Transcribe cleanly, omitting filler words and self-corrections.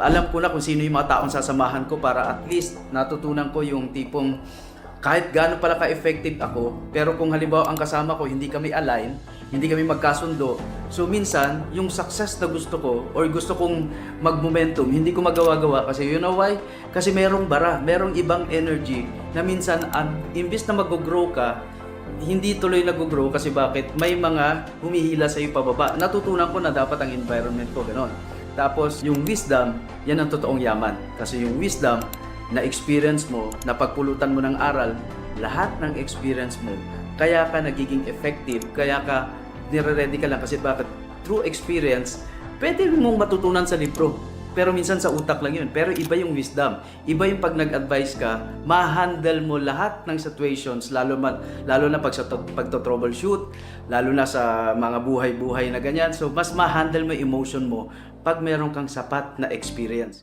Alam ko na kung sino yung mga taong sasamahan ko para at least natutunan ko yung tipong kahit gaano pala ka-effective ako, pero kung halimbawa ang kasama ko hindi kami align, hindi kami magkasundo, so minsan yung success na gusto ko or gusto kong mag-momentum, hindi ko magawa-gawa kasi you know why? Kasi merong bara, merong ibang energy na minsan imbis na mag-grow ka, hindi tuloy nag-grow kasi bakit? May mga humihila sa iyo pababa. Natutunan ko na dapat ang environment ko ganon. Tapos yung wisdom, yan ang totoong yaman. Kasi yung wisdom na experience mo, na pagpulutan mo ng aral, lahat ng experience mo, kaya ka nagiging effective, kaya ka nire-ready ka lang kasi bakit? Through experience, pwede mong matutunan sa libro. Pero minsan sa utak lang yun. Pero iba yung wisdom. Iba yung pag nag-advise ka, ma-handle mo lahat ng situations, lalo na pag sa pagto-troubleshoot, lalo na sa mga buhay-buhay na ganyan. So, mas ma-handle mo yung emotion mo pag meron kang sapat na experience.